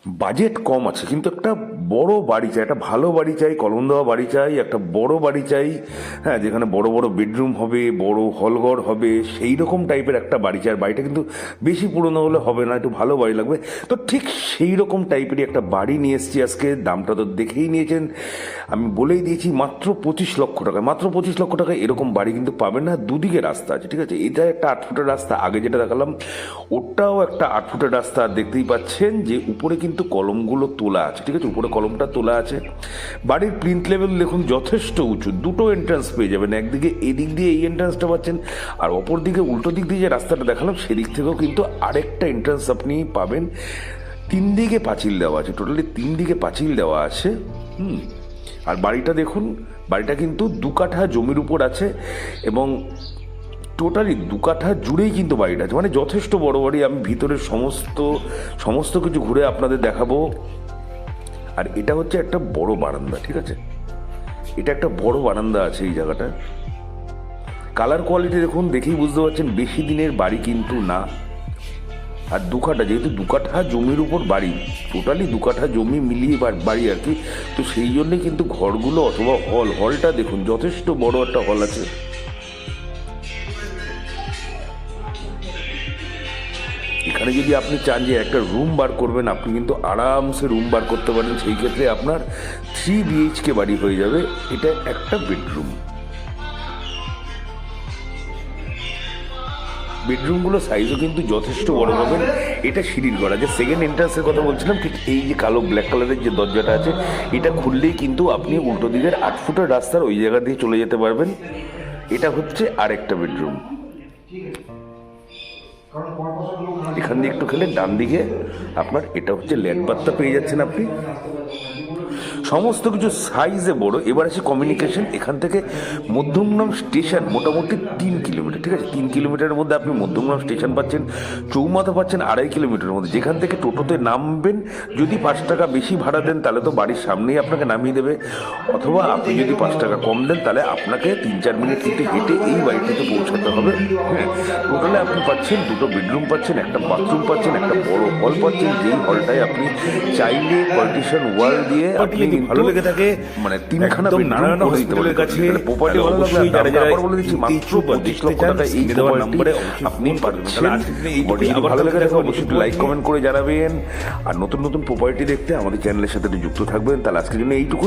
Budget কম আছে কিন্তু একটা বড় বাড়ি চাই, একটা ভালো বাড়ি চাই, কলম দেওয়া বাড়ি চাই, একটা বড় বাড়ি চাই, হ্যাঁ, যেখানে বড় বড় বেডরুম হবে, বড় হলঘর হবে, সেই রকম টাইপের একটা বাড়ি চাই। আর বাড়িটা কিন্তু বেশি পুরনো হলে হবে না, একটু ভালো বাড়ি লাগবে। তো ঠিক সেই রকম টাইপেরই একটা বাড়ি নিয়ে এসেছি আজকে। দামটা তো দেখেই নিয়েছেন, আমি বলেই দিয়েছি মাত্র 25 লক্ষ টাকায়। মাত্র 25 লক্ষ টাকায় এরকম বাড়ি কিন্তু পাবেন না। দুদিকে রাস্তা আছে, ঠিক আছে। এটা একটা 8 ফুটের রাস্তা, আগে যেটা দেখালাম ওটাও একটা 8 ফুটের রাস্তা। আর দেখতেই পাচ্ছেন যে উপরে কিন্তু কলমগুলো তোলা আছে, ঠিক আছে, উপরে কলমটা তোলা আছে। বাড়ির প্লিন্থ লেভেল দেখুন যথেষ্ট উঁচু। দুটো এন্ট্রান্স পেয়ে যাবেন, একদিকে এদিক দিয়ে এই এন্ট্রান্সটা পাচ্ছেন, আর অপর দিকে উল্টো দিক দিয়ে যে রাস্তাটা দেখালাম সেদিক থেকেও কিন্তু আরেকটা এন্ট্রান্স আপনি পাবেন। 3 দিকে পাঁচিল দেওয়া আছে, টোটালি 3 দিকে পাঁচিল দেওয়া আছে। আর বাড়িটা দেখুন, বাড়িটা কিন্তু 2 কাঠা জমির উপর আছে এবং টোটালি 2 কাঠা জুড়েই কিন্তু বাড়িটা আছে, মানে যথেষ্ট বড় বাড়ি। আমি ভিতরের সমস্ত কিছু ঘুরে আপনাদের দেখাবো। আর এটা হচ্ছে একটা বড় বারান্দা, ঠিক আছে, এটা একটা বড় বারান্দা আছে এই জায়গাটা। কালার কোয়ালিটি দেখুন, দেখেই বুঝতে পারছেন বেশি দিনের বাড়ি কিন্তু না। আর 2 কাঠা, যেহেতু 2 কাঠা জমির উপর বাড়ি, টোটালি 2 কাঠা জমি মিলিয়ে বাড়ি আর কি, তো সেই জন্যে কিন্তু ঘরগুলো অথবা হলটা দেখুন যথেষ্ট বড় একটা হল আছে। এখানে যদি আপনি চান যে একটা রুম বার করবেন, আপনি কিন্তু আরামসে রুম বার করতে পারেন। সেই ক্ষেত্রে আপনার 3 BHK বাড়ি হয়ে যাবে। এটা একটা বেডরুম। বেডরুমগুলো সাইজও কিন্তু যথেষ্ট বড় পাবেন। এটা সিঁড়ির ঘর। যে সেকেন্ড এন্ট্রান্সের কথা বলছিলাম, ঠিক এই যে কালো ব্ল্যাক কালারের যে দরজাটা আছে, এটা খুললেই কিন্তু আপনি উল্টো দিকের 8 ফুটের রাস্তার ওই জায়গা দিয়ে চলে যেতে পারবেন। এটা হচ্ছে আরেকটা বেডরুম। এখান দিয়ে একটু খেলে ডান দিকে আপনার এটা হচ্ছে ল্যান্ড বাথটা পেয়ে যাচ্ছেন আপনি। সমস্ত কিছু সাইজে বড়। এবার আছে কমিউনিকেশন। এখান থেকে মধ্যমগ্রাম স্টেশন মোটামুটি 3 কিলোমিটার, ঠিক আছে। 3 কিলোমিটারের মধ্যে আপনি মধ্যমগ্রাম স্টেশন পাচ্ছেন, চৌমাথা পাচ্ছেন 2.5 কিলোমিটারের মধ্যে। যেখান থেকে টোটোতে নামবেন, যদি 5 টাকা বেশি ভাড়া দেন তাহলে তো বাড়ির সামনেই আপনাকে নামিয়ে দেবে, অথবা আপনি যদি 5 টাকা কম দেন তাহলে আপনাকে 3-4 মিনিট কিন্তু হেঁটে এই বাড়িটিতে পৌঁছাতে হবে। হ্যাঁ, টোটালে আপনি পাচ্ছেন 2টো বেডরুম পাচ্ছেন, একটা বাথরুম পাচ্ছেন, একটা বড় হল পাচ্ছেন, যেই হলটায় আপনি চাইলে পার্টিশন ওয়াল দিয়ে আপনি ভালো লেগে থাকে মানে 3খানা নারায়ণ হসপিটালের কাছে প্রপার্টি ভালো লাগলে যারা যারা বলে দিচ্ছি মাত্র 25 লক্ষ টাকা এই দেওয়ার নম্বরে আপনি পাচ্ছেন। ভালো লেগে থাকে অবশ্যই লাইক কমেন্ট করে জানাবেন। আর নতুন নতুন প্রপার্টি দেখতে আমাদের চ্যানেলের সাথে যুক্ত থাকবেন। তাহলে আজকের জন্য এইটুকু।